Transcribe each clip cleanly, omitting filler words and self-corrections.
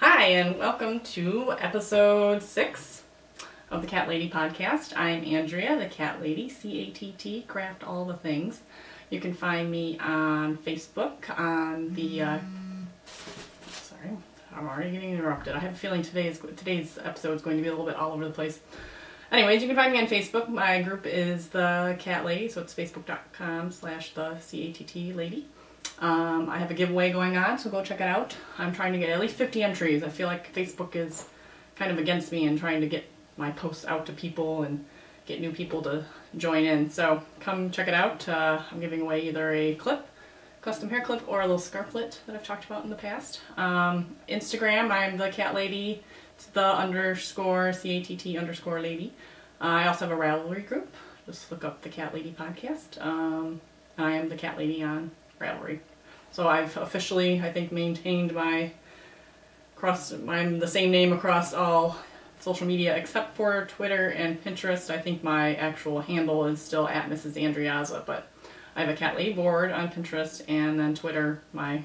Hi, and welcome to episode 6 of the Cat Lady podcast. I'm Andrea, the Cat Lady, C-A-T-T, craft all the things. You can find me on Facebook on the, sorry, I'm already getting interrupted. I have a feeling today's episode is going to be a little bit all over the place. Anyways, you can find me on Facebook. My group is the Cat Lady, so it's facebook.com/the CATT lady. I have a giveaway going on, so go check it out. I'm trying to get at least 50 entries. I feel like Facebook is kind of against me and trying to get my posts out to people and get new people to join in. So come check it out. I'm giving away either a clip, custom hair clip, or a little scarflet that I've talked about in the past. Instagram, I'm the Cat Lady. It's the _CATT _lady. I also have a Ravelry group. Just look up the Cat Lady podcast. I am the Cat Lady on Ravelry. So I've officially, I think, maintained I'm the same name across all social media except for Twitter and Pinterest. I think my actual handle is still at Mrs. Andreazza, but I have a Cat Lady board on Pinterest, and then Twitter, my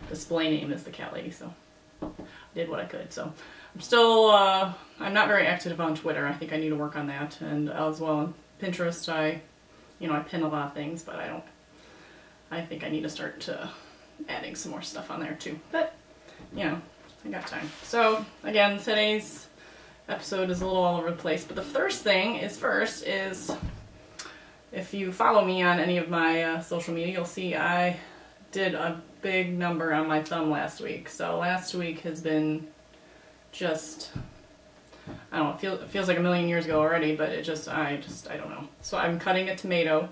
display name is the Cat Lady, so I did what I could. So I'm still, I'm not very active on Twitter. I think I need to work on that, and as well on Pinterest, I pin a lot of things, but I think I need to start adding some more stuff on there too. But, I got time. So, again, today's episode is a little all over the place. But the first thing is if you follow me on any of my social media, you'll see I did a big number on my thumb last week. So last week has been just, I don't know, it feels like a million years ago already, but I don't know. So I'm cutting a tomato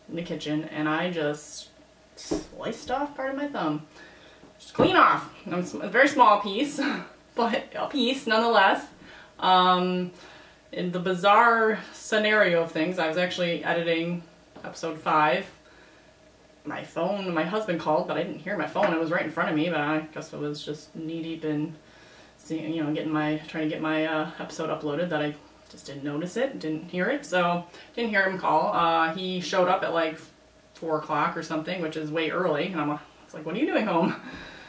in the kitchen, and I just sliced off part of my thumb. Just clean off. It's a very small piece, but a piece nonetheless. In the bizarre scenario of things, I was actually editing episode 5. My husband called, but I didn't hear my phone. It was right in front of me, but I guess I was just knee deep in seeing, trying to get my episode uploaded, that I just didn't notice it, didn't hear it, so didn't hear him call. He showed up at like 4 o'clock or something, which is way early, and I was like, what are you doing home?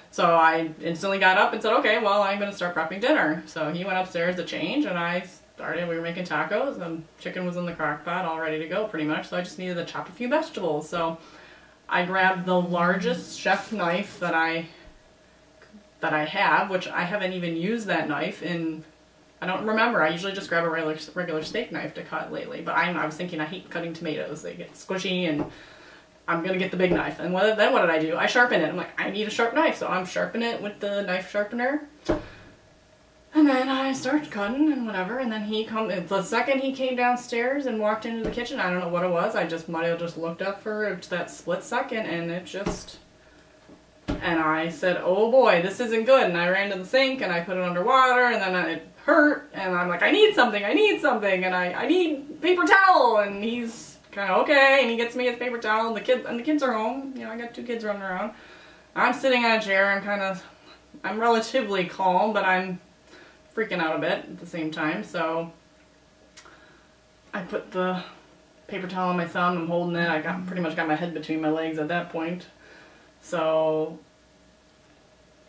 So I instantly got up and said, okay, well, I'm going to start prepping dinner. So he went upstairs to change, and we were making tacos, and chicken was in the crock pot all ready to go pretty much, so I just needed to chop a few vegetables. So I grabbed the largest chef knife that I have, which I haven't even used that knife in, I don't remember. I usually just grab a regular steak knife to cut lately, but I was thinking I hate cutting tomatoes. They get squishy, and I'm going to get the big knife. And then what did I do? I sharpen it. I'm like, I need a sharp knife, so I'm sharpening it with the knife sharpener. And then I started cutting and whatever, and then the second he came downstairs and walked into the kitchen, I don't know what it was, I might have just looked up for that split second, and and I said, oh boy, this isn't good, and I ran to the sink, and I put it underwater, and then it hurt, and I'm like, I need something, and I need paper towel, and he's kind of okay, and he gets me his paper towel, and the kids are home, I got 2 kids running around. I'm sitting on a chair, I'm relatively calm, but I'm freaking out a bit at the same time, so I put the paper towel on my thumb, I'm holding it, pretty much got my head between my legs at that point, so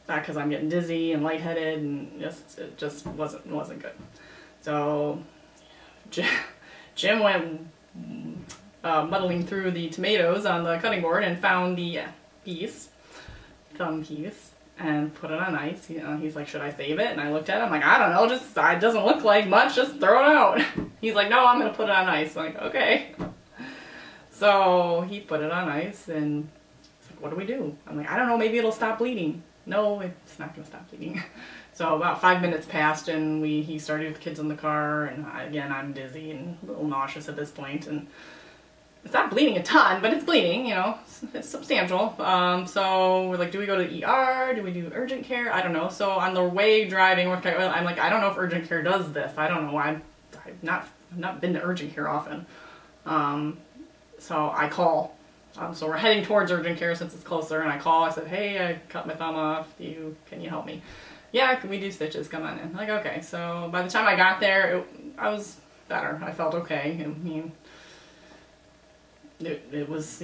because I'm getting dizzy and lightheaded, and it just wasn't good. So Jim went muddling through the tomatoes on the cutting board and found the thumb piece, and put it on ice. He's like, should I save it? And I looked at it, I'm like, I don't know, it doesn't look like much, just throw it out. He's like, no, I'm going to put it on ice. I'm like, okay. So he put it on ice, and he's like, what do we do? I'm like, I don't know, maybe it'll stop bleeding. No, it's not going to stop bleeding. So about 5 minutes passed, and he started with the kids in the car, and again, I'm dizzy and a little nauseous at this point, and it's not bleeding a ton, but it's bleeding, it's substantial. So we're like, do we go to the ER? Do we do urgent care? I don't know. So on the way driving, I'm like, I don't know if urgent care does this. I don't know. I've not been to urgent care often. So I call. So we're heading towards urgent care since it's closer, and I call. I said, hey, I cut my thumb off. Can you help me? Yeah, can we do stitches? Come on in. I'm like, okay. So by the time I got there, I was better. I felt okay. I mean, it was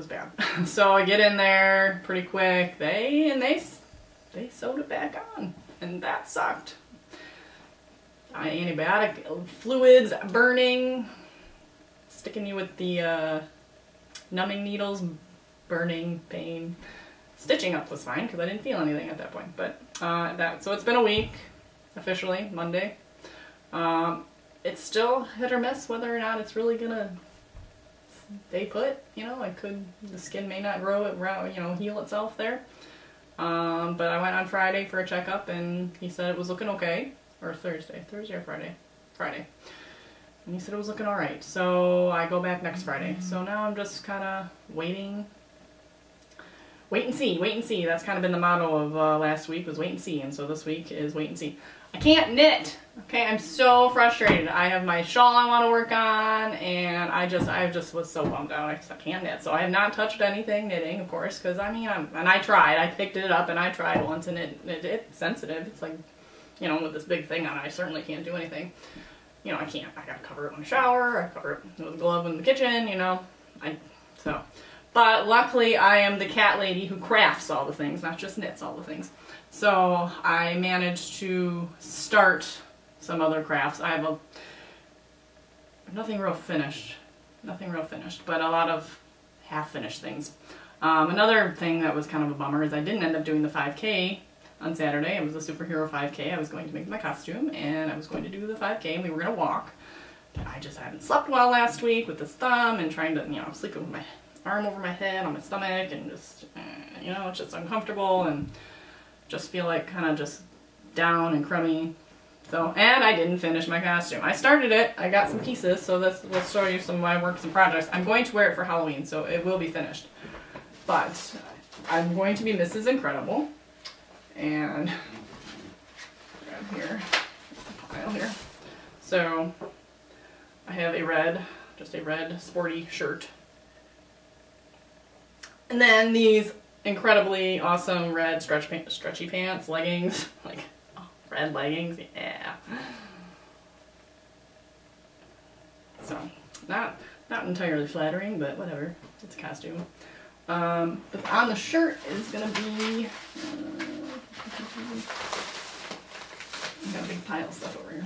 bad. So I get in there pretty quick. They they sewed it back on, and that sucked. Antibiotic fluids, burning, sticking you with the numbing needles, burning, pain. Stitching up was fine because I didn't feel anything at that point. But so it's been a week, officially, Monday. It's still hit or miss whether or not it's really gonna stay put. You know, the skin may not grow, heal itself there. But I went on Friday for a checkup, and he said it was looking okay. Or Thursday or Friday? Friday. And he said it was looking alright. So I go back next Friday. So now I'm just kind of waiting. Wait and see, wait and see. That's kind of been the motto of last week, was wait and see. And so this week is wait and see. I can't knit. Okay, I'm so frustrated. I have my shawl I want to work on, and I just was so bummed out. I can't knit. So I have not touched anything knitting, of course, because I mean, and I tried. I picked it up and I tried once, and it's sensitive. It's like, you know, with this big thing on it, I certainly can't do anything. You know, I gotta cover it in the shower, I cover it with a glove in the kitchen, you know. But luckily I am the cat lady who crafts all the things, not just knits all the things. So I managed to start some other crafts. I have nothing real finished, but a lot of half-finished things. Another thing that was kind of a bummer is I didn't end up doing the 5K on Saturday. It was a superhero 5K. I was going to make my costume, and I was going to do the 5K, and we were going to walk. But I just haven't slept well last week with this thumb, and trying to, you know, sleeping with my arm over my head on my stomach, and just, you know, it's just uncomfortable, and just feel like kind of just down and crummy. So, and I didn't finish my costume. I started it, I got some pieces, so let's show you some of my works and projects. I'm going to wear it for Halloween, so it will be finished. But I'm going to be Mrs. Incredible. And grab here, pile here. So I have just a red sporty shirt. And then these incredibly awesome red stretchy pants, leggings, like red leggings, yeah. So not entirely flattering, but whatever, it's a costume. But on the shirt is gonna be, I've got a big pile of stuff over here.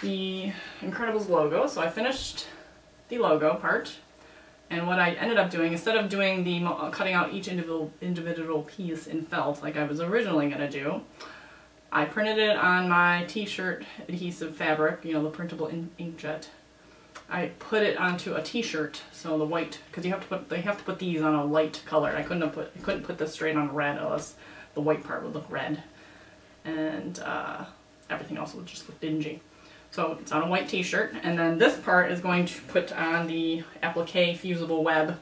The Incredibles logo. So I finished the logo part, and what I ended up doing, instead of doing cutting out each individual piece in felt like I was originally gonna do, I printed it on my t-shirt adhesive fabric, you know, the printable inkjet. I put it onto a t-shirt, so the white, because they have to put these on a light color. I couldn't put this straight on red, else the white part would look red, and everything else would just look dingy. So it's on a white t-shirt, and then this part is going to put on the applique fusible web,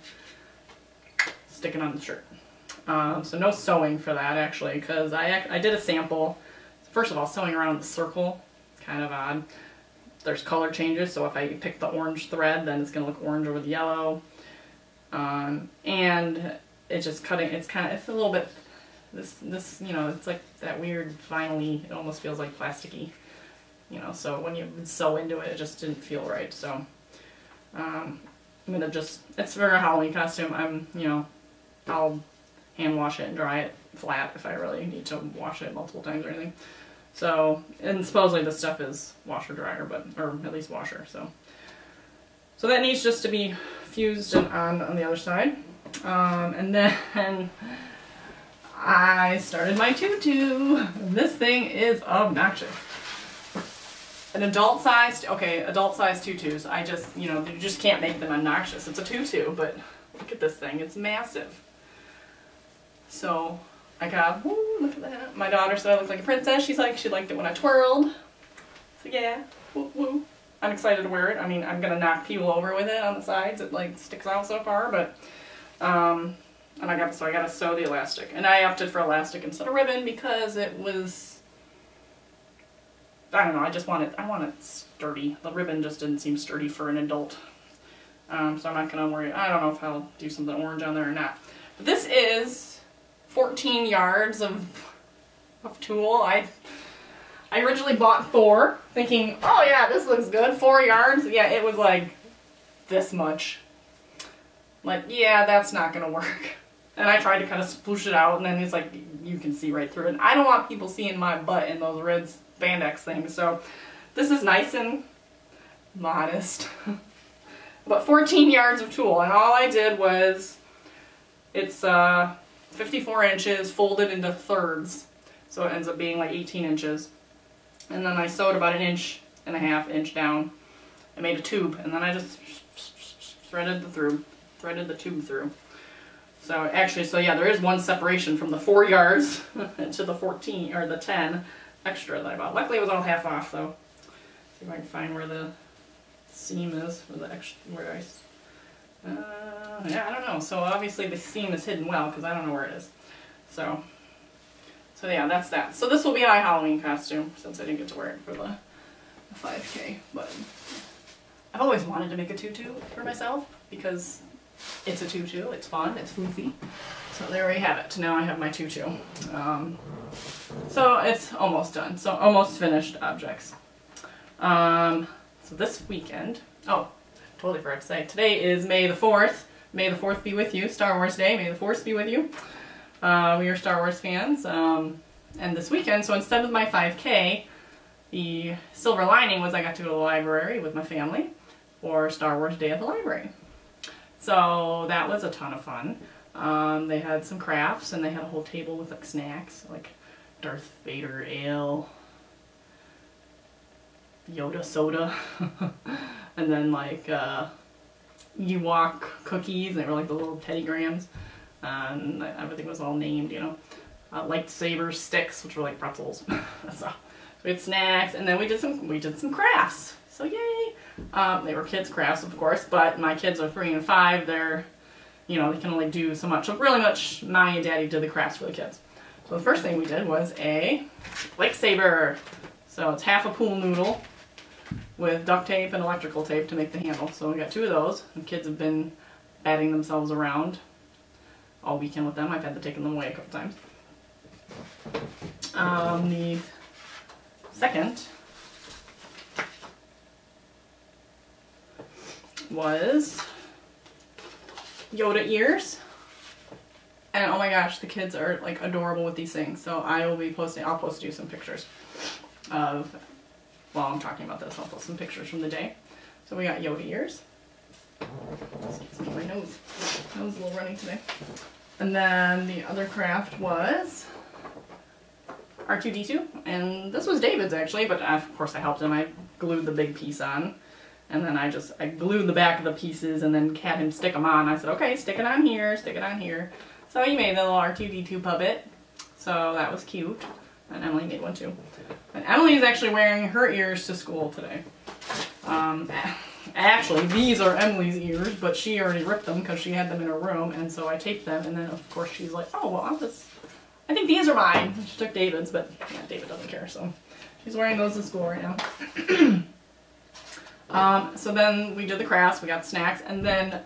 sticking on the shirt. So no sewing for that, actually, because I did a sample. First of all, sewing around the circle, kind of odd. There's color changes, so if I pick the orange thread, then it's going to look orange over the yellow. And it's just cutting, it's a little bit, this, you know, it's like that weird vinyl-y, it almost feels like plasticky, you know, so when you sew into it, it just didn't feel right, so I'm going to just, it's for a Halloween costume, you know, I'll hand wash it and dry it flat if I really need to wash it multiple times or anything. So, and supposedly this stuff is washer dryer, or at least washer, so that needs just to be fused on the other side. And then I started my tutu. This thing is obnoxious. An adult-sized tutus, I just, you know, you just can't make them obnoxious. It's a tutu, but look at this thing, it's massive. So I got, woo, look at that. My daughter said I looked like a princess. She liked it when I twirled. So yeah, woo, woo. I'm excited to wear it. I mean, I'm gonna knock people over with it on the sides. It like sticks out so far, but and I gotta sew the elastic. And I opted for elastic instead of ribbon because it was, I don't know, I want it sturdy. The ribbon just didn't seem sturdy for an adult. So I'm not gonna worry. I don't know if I'll do something orange on there or not. But this is 14 yards of tulle. I originally bought 4, thinking, oh yeah, this looks good, 4 yards. Yeah, it was like this much. Like, yeah, that's not gonna work. And I tried to kind of sploosh it out, and then it's like, you can see right through it. And I don't want people seeing my butt in those red spandex things, so this is nice and modest. But 14 yards of tulle, and all I did was, it's 54 inches folded into thirds, so it ends up being like 18 inches. And then I sewed about 1.5 inches down. I made a tube, and then I just threaded the tube through. So actually, so yeah, there is one separation from the 4 yards to the 14 or the 10 extra that I bought. Luckily, it was all half off, though. See if I can find where the seam is for the extra. Yeah, I don't know. So obviously the seam is hidden well because I don't know where it is. So yeah, that's that. So this will be my Halloween costume since I didn't get to wear it for the 5K. But I've always wanted to make a tutu for myself because it's a tutu, it's fun, it's floofy. So there we have it. Now I have my tutu. So it's almost done. So almost finished objects. So this weekend, oh, totally forgot to say, today is May the 4th. May the 4th be with you, Star Wars Day. May the Force be with you. We are Star Wars fans. And this weekend, so instead of my 5K, the silver lining was I got to go to the library with my family for Star Wars Day at the library. So that was a ton of fun. They had some crafts, and they had a whole table with like snacks, like Darth Vader ale, Yoda soda, and then like Ewok cookies. They were like the little Teddy Grahams, and everything was all named, you know. Lightsaber sticks, which were like pretzels. So we had snacks, and then we did some crafts. So yay! They were kids' crafts, of course, but my kids are 3 and 5. They're, you know, they can only do so much. So really much, Mommy and Daddy did the crafts for the kids. So the first thing we did was a lightsaber. So it's half a pool noodle with duct tape and electrical tape to make the handle. So we got 2 of those. The kids have been batting themselves around all weekend with them. I've had to take them away a couple times. The second was Yoda ears, and oh my gosh, the kids are like adorable with these things. So I'll post you some pictures of, while I'm talking about this, I'll post some pictures from the day. So we got Yoda ears. See my nose is a little runny today. And then the other craft was R2-D2, and this was David's actually, but of course I helped him. I glued the big piece on, and then I glued the back of the pieces and then had him stick them on. I said, okay, stick it on here, stick it on here. So he made the little R2-D2 puppet, so that was cute, and Emily made one too. And Emily is actually wearing her ears to school today. Actually, these are Emily's ears, but she already ripped them because she had them in her room, and so I taped them, and then of course she's like, oh, well, I think these are mine. She took David's, but yeah, David doesn't care, so she's wearing those to school right now. So then we did the crafts, we got snacks, and then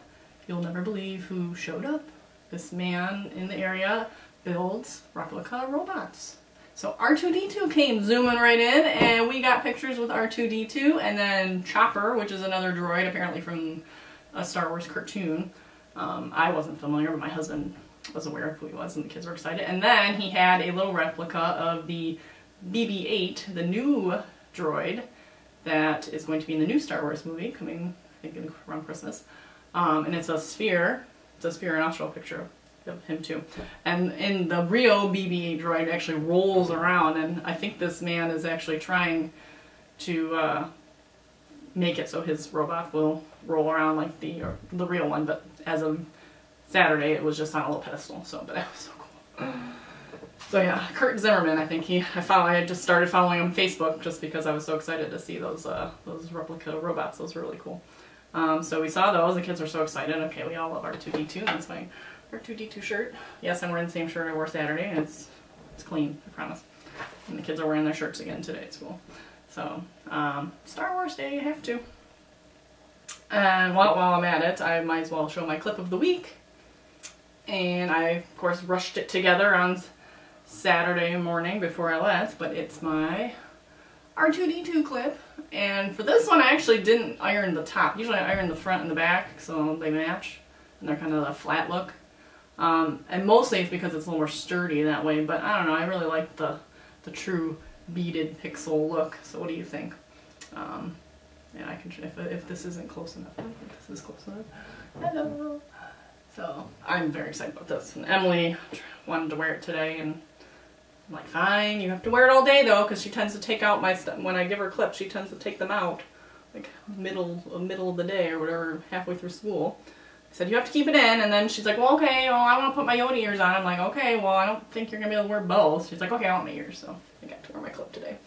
you'll never believe who showed up. This man in the area builds replica robots. So R2-D2 came zooming right in, and we got pictures with R2-D2, and then Chopper, which is another droid apparently from a Star Wars cartoon. I wasn't familiar, but my husband was aware of who he was, and the kids were excited. And then he had a little replica of the BB-8, the new droid that is going to be in the new Star Wars movie coming, I think, around Christmas. And it's a sphere. It's a sphere, and I'll show a picture of him too. And in the real BB-8 droid actually rolls around, and I think this man is actually trying to make it so his robot will roll around like the real one, but as of Saturday it was just on a little pedestal. So, but that was so cool. So yeah, Kurt Zimmerman, I think I just started following him on Facebook just because I was so excited to see those replica robots. Those were really cool. So we saw those, the kids were so excited. Okay, we all love R2-D2, that's my R2-D2 shirt. Yes, I'm wearing the same shirt I wore Saturday, and it's clean, I promise. And the kids are wearing their shirts again today at school. So, Star Wars Day, you have to. And while I'm at it, I might as well show my clip of the week. And I, of course, rushed it together on Saturday morning before I left, but it's my R2-D2 clip. And for this one, I actually didn't iron the top. Usually I iron the front and the back so they match, and they're kind of a flat look. And mostly it's because it's a little more sturdy that way, but I don't know, I really like the true beaded pixel look. So what do you think? Yeah, I can, if this isn't close enough. I think this is close enough. Hello! So, I'm very excited about this. And Emily wanted to wear it today, and I'm like, fine, you have to wear it all day though, because she tends to take out my stuff. When I give her clips, she tends to take them out, like middle of the day or whatever, halfway through school. I said, you have to keep it in, and then she's like, well, okay, well, I want to put my Yoda ears on. I'm like, okay, well, I don't think you're going to be able to wear both. She's like, okay, I want my ears, so I got to wear my clip today.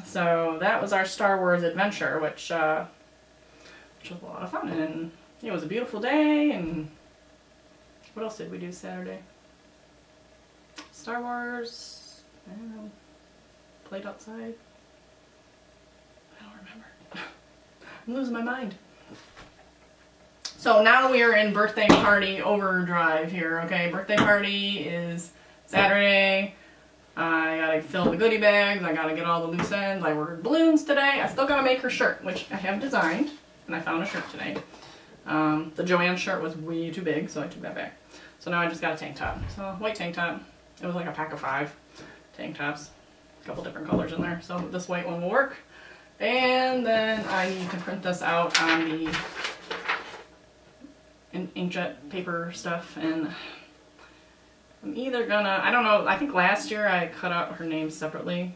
So that was our Star Wars adventure, which was a lot of fun, and it was a beautiful day. And what else did we do Saturday? Star Wars, I don't know, played outside. I don't remember. I'm losing my mind. So now we are in birthday party overdrive here, okay? Birthday party is Saturday. I gotta fill the goodie bags, I gotta get all the loose ends, I ordered balloons today. I still gotta make her shirt, which I have designed, and I found a shirt today. The Joanne shirt was way too big, so I took that back. So now I just got a tank top. So white tank top. It was like a pack of 5 tank tops. A couple different colors in there. So this white one will work. And then I need to print this out on the inkjet paper stuff, and I'm either gonna, I don't know, I think last year I cut out her name separately,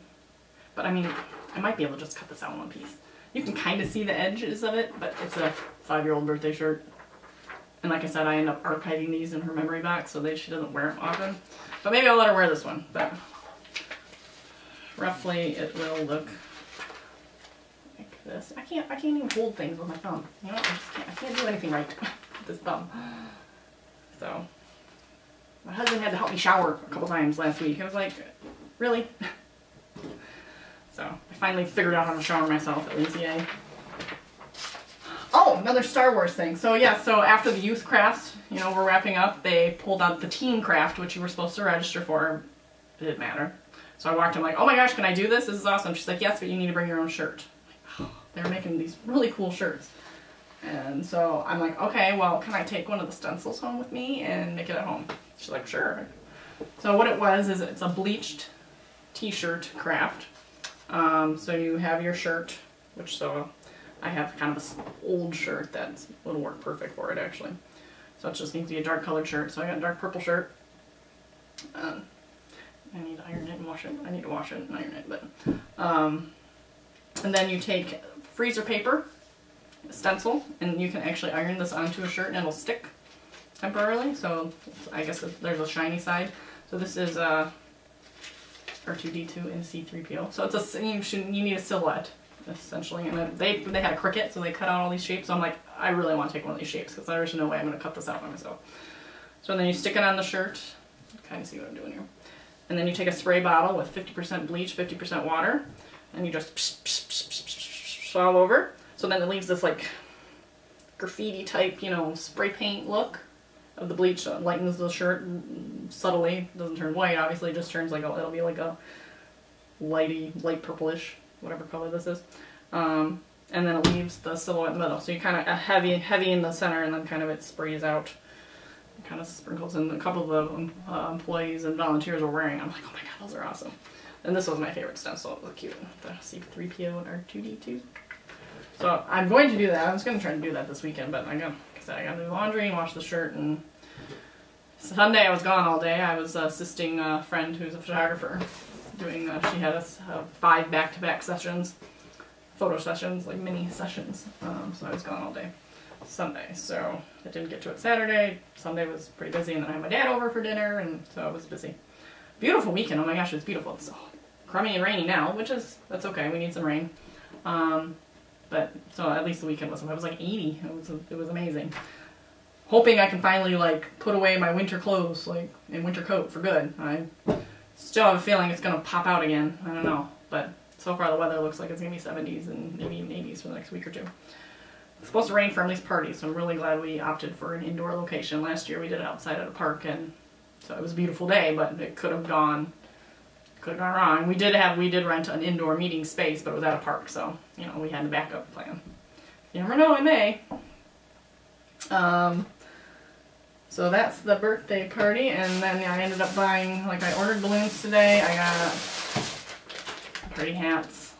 but I mean, I might be able to just cut this out in one piece. You can kind of see the edges of it, but it's a 5-year-old birthday shirt. And like I said, I end up archiving these in her memory box so that she doesn't wear them often. But maybe I'll let her wear this one, but roughly it will look like this. I can't even hold things with my thumb. You know, I can't do anything right with this thumb. So, my husband had to help me shower a couple times last week. I was like, really? So, I finally figured out how to shower myself, at least, yay. Oh, another Star Wars thing. So yeah, so after the youth crafts, you know, we're wrapping up, they pulled out the teen craft, which you were supposed to register for. It didn't matter. So I walked in like, oh my gosh, can I do this? This is awesome. She's like, yes, but you need to bring your own shirt. Like, oh, they're making these really cool shirts. And so I'm like, okay, well, can I take one of the stencils home with me and make it at home? She's like, sure. So what it was is it's a bleached t-shirt craft. So you have your shirt, which so I have kind of an old shirt that will work perfect for it actually. So it just needs to be a dark colored shirt. So I got a dark purple shirt. I need to iron it and wash it. I need to wash it and iron it, but and then you take freezer paper, stencil, and you can actually iron this onto a shirt and it'll stick temporarily. So I guess there's a shiny side. So this is R2-D2 and C-3PO. So it's you need a silhouette essentially, and they had a Cricut, so they cut out all these shapes. So I'm like, I really want to take one of these shapes because there's no way I'm going to cut this out by myself. So then you stick it on the shirt. Kind of see what I'm doing here. And then you take a spray bottle with 50% bleach, 50% water, and you just all over. So then it leaves this like graffiti type, you know, spray paint look of the bleach. So it lightens the shirt subtly. It doesn't turn white, obviously. It just turns like it'll be like a light purplish, whatever color this is. And then it leaves the silhouette in the middle. So you kind of heavy in the center, and then kind of it sprays out. Kind of sprinkles in. A couple of the employees and volunteers were wearing. I'm like, oh my god, those are awesome. And this was my favorite stencil. It was cute. The C-3PO and R2-D2. So I'm going to do that. I was going to try to do that this weekend, but I got to do laundry and wash the shirt. And Sunday I was gone all day. I was assisting a friend who's a photographer. Doing she had us 5 back-to-back sessions, photo sessions, like mini sessions. So I was gone all day Sunday, so I didn't get to it Saturday. Sunday was pretty busy, and then I had my dad over for dinner, and so it was busy. Beautiful weekend. Oh my gosh, it's beautiful. It's crummy and rainy now, that's okay. We need some rain. But so at least the weekend it was like 80. It was amazing. Hoping I can finally like put away my winter clothes, like in winter coat for good. I still have a feeling it's gonna pop out again. I don't know, but so far the weather looks like it's gonna be 70s and maybe even 80s for the next week or two. It's supposed to rain for Emily's party, so I'm really glad we opted for an indoor location. Last year we did it outside at a park, and so it was a beautiful day, but it could have gone wrong. We did rent an indoor meeting space, but it was at a park, so you know we had a backup plan. You never know, it may. So that's the birthday party, and then I ended up buying, like I ordered balloons today. I got party hats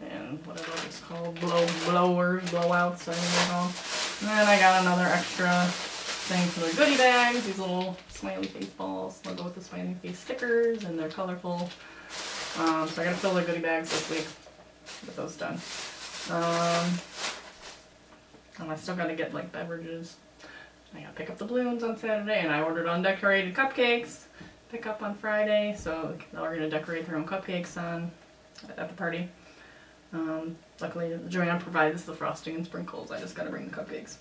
and whatever it's called, blowouts, I think they're called. And then I got another extra thing for the goodie bags, these little smiley face balls. They'll go with the smiley face stickers, and they're colorful. So I gotta fill the goodie bags this week, get those done. And I still gotta get like beverages. I gotta pick up the balloons on Saturday, and I ordered undecorated cupcakes. Pick up on Friday, so we're gonna decorate their own cupcakes at the party. Luckily, Joanne provides the frosting and sprinkles. I just gotta bring the cupcakes.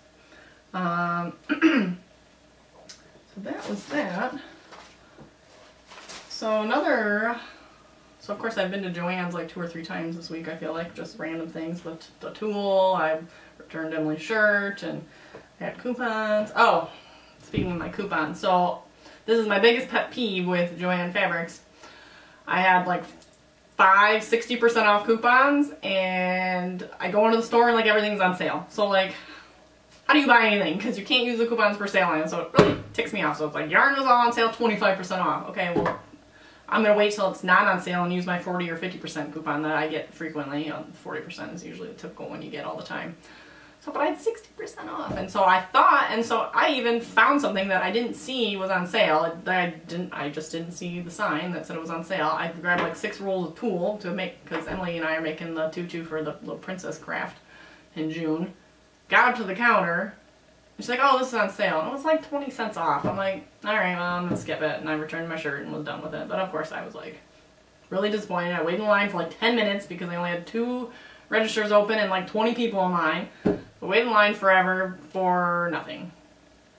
So that was that. So of course I've been to Joann's like 2 or 3 times this week, I feel like, just random things. The Tool, I returned Emily's shirt, and I had coupons. Oh, speaking of my coupons, so this is my biggest pet peeve with Joann Fabrics. I had like 60% off coupons, and I go into the store and like everything's on sale. So like, how do you buy anything? Because you can't use the coupons for sale on, so it really ticks me off. So it's like, yarn was all on sale, 25% off. Okay, well, I'm going to wait till it's not on sale and use my 40 or 50% coupon that I get frequently. 40% is usually the typical one you get all the time. So, but I had 60% off, and so I thought, and so I even found something that I didn't see was on sale. I just didn't see the sign that said it was on sale. I grabbed like 6 rolls of tulle to make, because Emily and I are making the tutu for the little princess craft in June. Got up to the counter, and she's like, oh, this is on sale. And it was like 20 cents off. I'm like, alright, well, I'm gonna skip it. And I returned my shirt and was done with it. But of course I was like, really disappointed. I waited in line for like 10 minutes because I only had 2 registers open and like 20 people in line. I waited in line forever for nothing.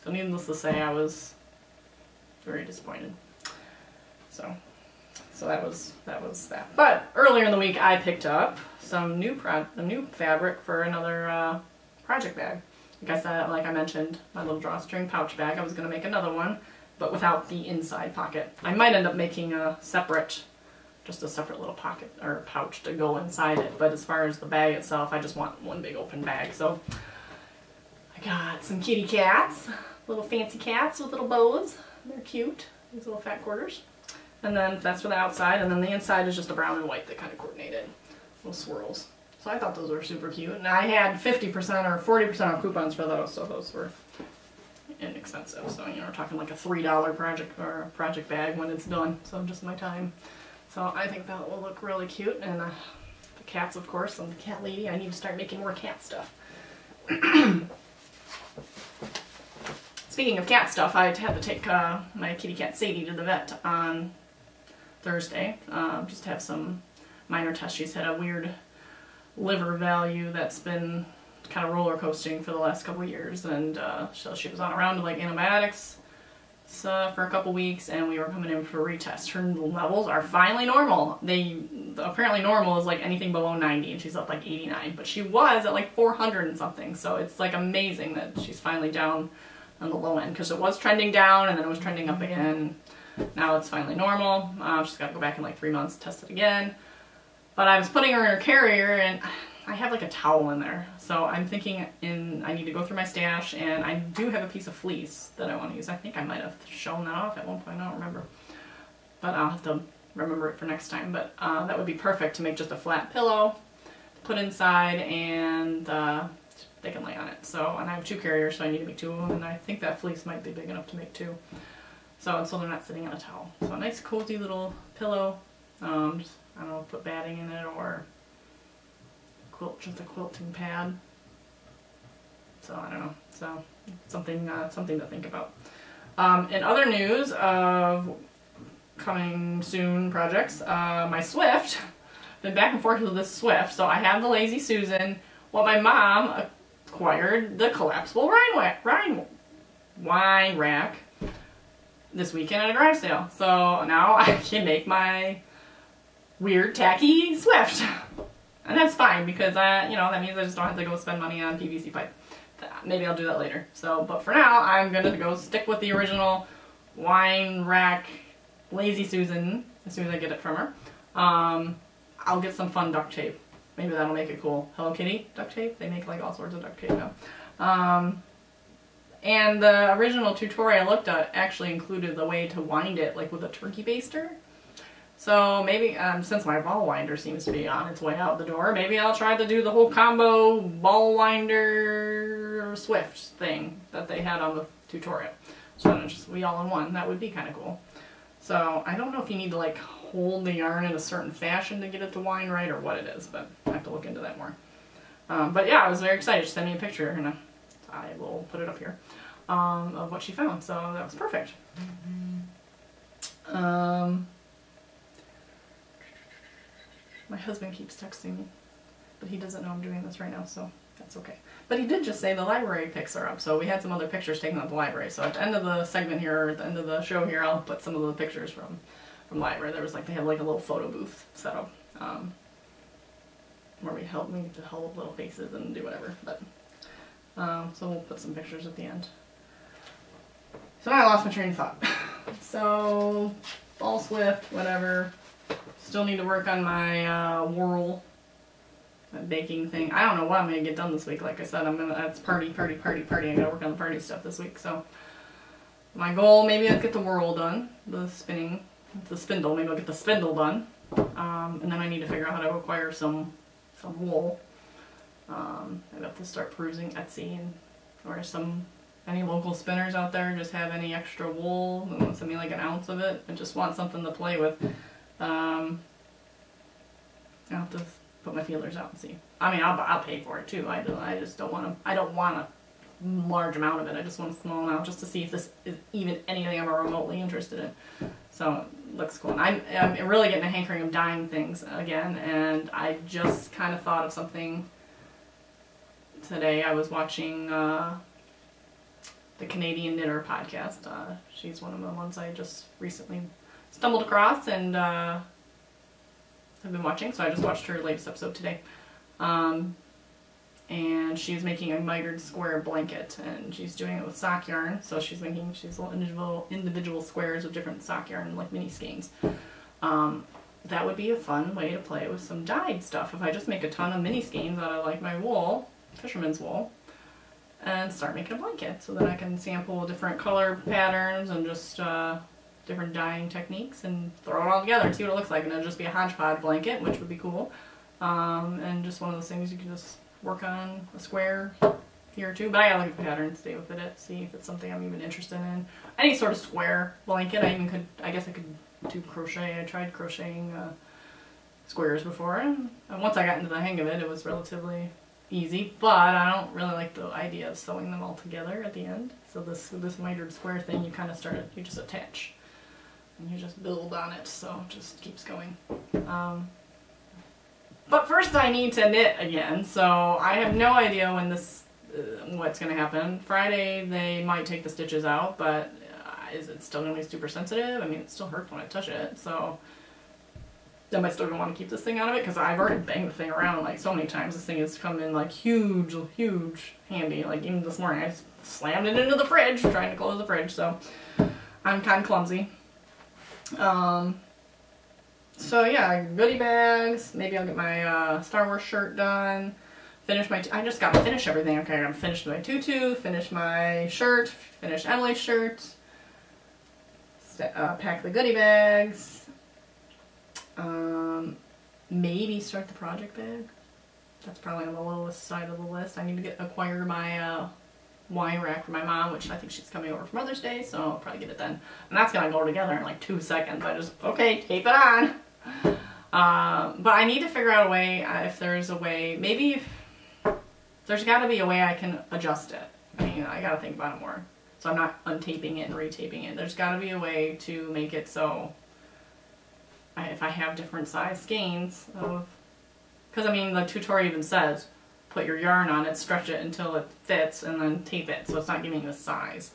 So needless to say, I was very disappointed. So that was that. But earlier in the week, I picked up some new fabric for another project bag. Like I mentioned, my little drawstring pouch bag. I was going to make another one, but without the inside pocket. I might end up making just a separate little pocket or pouch to go inside it. But as far as the bag itself, I just want one big open bag. So I got some kitty cats, little fancy cats with little bows. They're cute, these little fat quarters. And then that's for the outside, and then the inside is just a brown and white that kind of coordinated, little swirls. So I thought those were super cute. And I had 50% or 40% off coupons for those, so those were inexpensive. So, you know, we're talking like a $3 project bag when it's done. So just my time. So I think that will look really cute. And the cats, of course, I'm the cat lady. I need to start making more cat stuff. Speaking of cat stuff, I had to take my kitty cat Sadie to the vet on Thursday. Just to have some minor tests. She's had a weird liver value that's been kind of roller coasting for the last couple of years, and so she was on a round of like antibiotics for a couple weeks, and we were coming in for a retest. Her levels are finally normal. Apparently normal is like anything below 90, and she's up like 89, but she was at like 400 and something, so it's like amazing that she's finally down on the low end, because it was trending down and then it was trending up again. Now it's finally normal. She's got to go back in like 3 months to test it again. But I was putting her in her carrier, and I have like a towel in there. So I'm thinking I need to go through my stash, and I do have a piece of fleece that I want to use. I think I might have shown that off at one point, I don't remember. But I'll have to remember it for next time. But that would be perfect to make just a flat pillow, put inside, and they can lay on it. So, and I have 2 carriers, so I need to make 2 of them, and I think that fleece might be big enough to make 2. So they're not sitting on a towel. So a nice cozy little pillow. Just, I don't know, put batting in it, or just a quilting pad. So I don't know. So something to think about. In other news of coming soon projects, my Swift. Been back and forth with this Swift. So I have the Lazy Susan. Well, my mom acquired the collapsible wine rack this weekend at a garage sale. So now I can make my weird tacky Swift, and that's fine, because you know, that means I just don't have to go spend money on PVC pipe. Maybe I'll do that later. So, but for now, I'm gonna go stick with the original wine rack Lazy Susan as soon as I get it from her. I'll get some fun duct tape. Maybe that'll make it cool. Hello Kitty duct tape. They make like all sorts of duct tape now. And the original tutorial I looked at actually included the way to wind it, like with a turkey baster. So maybe, since my ball winder seems to be on its way out the door, maybe I'll try to do the whole combo ball winder Swift thing that they had on the tutorial. So then just be all in one. That would be kind of cool. So I don't know if you need to like hold the yarn in a certain fashion to get it to wind right or what it is, but I have to look into that more. But yeah, I was very excited. She sent me a picture, and I will put it up here, of what she found. So that was perfect. My husband keeps texting me, but he doesn't know I'm doing this right now, so that's okay. But he did just say the library pics are up, so we had some other pictures taken at the library. So at the end of the segment here, or at the end of the show here, I'll put some of the pictures from the library. There was like, they had like a little photo booth set up, where we help me to hold little faces and do whatever. But so we'll put some pictures at the end. So now I lost my train of thought. So ball Swift, whatever. Still need to work on my whirl, that baking thing. I don't know what I'm gonna get done this week. Like I said, it's party. I gotta work on the party stuff this week. So my goal, maybe I'll get the whirl done, the spindle. Maybe I'll get the spindle done, and then I need to figure out how to acquire some wool. I have to start perusing Etsy or any local spinners out there just have any extra wool. Send me like an ounce of it. I just want something to play with. I'll have to put my feelers out and see. I mean, I'll pay for it too. I just don't want to. I don't want a large amount of it. I just want a small amount just to see if this is even anything I'm remotely interested in. So it looks cool. And I'm really getting a hankering of dyeing things again, and I just kind of thought of something today. I was watching the Canadian Knitter podcast. She's one of the ones I just recently stumbled across and I've been watching, so I just watched her latest episode today. And she's making a mitered square blanket, and she's doing it with sock yarn. So she's little individual squares of different sock yarn, like mini skeins. That would be a fun way to play with some dyed stuff. If I just make a ton of mini skeins out of like my wool, fisherman's wool, and start making a blanket, so that I can sample different color patterns and just different dyeing techniques and throw it all together and see what it looks like. And it'll just be a hodgepodge blanket, which would be cool. And just one of those things you can just work on a square here or two. But I gotta look at the pattern, stay with it, see if it's something I'm even interested in. Any sort of square blanket. I guess I could do crochet. I tried crocheting squares before, and once I got into the hang of it, it was relatively easy. But I don't really like the idea of sewing them all together at the end. So this mitered square thing, you just attach. And you just build on it, so it just keeps going. But first I need to knit again, so I have no idea when what's going to happen. Friday they might take the stitches out, but is it still going to be super sensitive? I mean, it still hurts when I touch it, so am I still going to want to keep this thing out of it? Because I've already banged the thing around like so many times. This thing has come in like huge handy. Like even this morning I just slammed it into the fridge trying to close the fridge, so I'm kind of clumsy. So yeah, goodie bags. Maybe I'll get my Star Wars shirt done. I just gotta finish everything. Okay, I gotta finish my tutu, finish my shirt, finish Emily's shirt, pack the goodie bags. Maybe start the project bag. That's probably on the lowest side of the list. I need to acquire my wine rack for my mom, which I think she's coming over for Mother's Day, so I'll probably get it then. And that's gonna go together in like 2 seconds. Okay, tape it on. But I need to figure out a way, if there's a way, maybe there's gotta be a way I can adjust it. I mean, I gotta think about it more. So I'm not untaping it and retaping it. There's gotta be a way to make it so if I have different size skeins because I mean the tutorial even says put your yarn on it, stretch it until it fits, and then tape it so it's not giving you the size.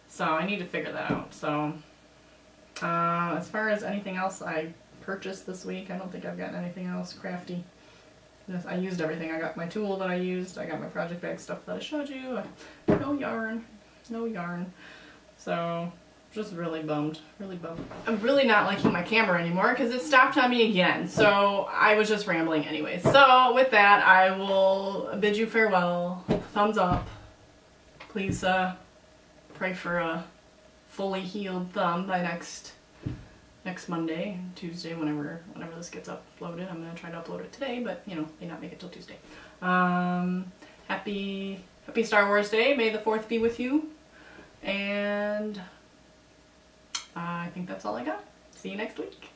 So I need to figure that out. So as far as anything else I purchased this week, I don't think I've gotten anything else crafty. I used everything. I got my tool that I used, I got my project bag stuff that I showed you. No yarn. So just really bummed. I'm really not liking my camera anymore because it stopped on me again. So I was just rambling anyway. So with that, I will bid you farewell. Thumbs up. Please pray for a fully healed thumb by next Monday, Tuesday, whenever this gets uploaded. I'm gonna try to upload it today, but you know, may not make it till Tuesday. Happy Star Wars Day. May the 4th be with you. And I think that's all I got. See you next week.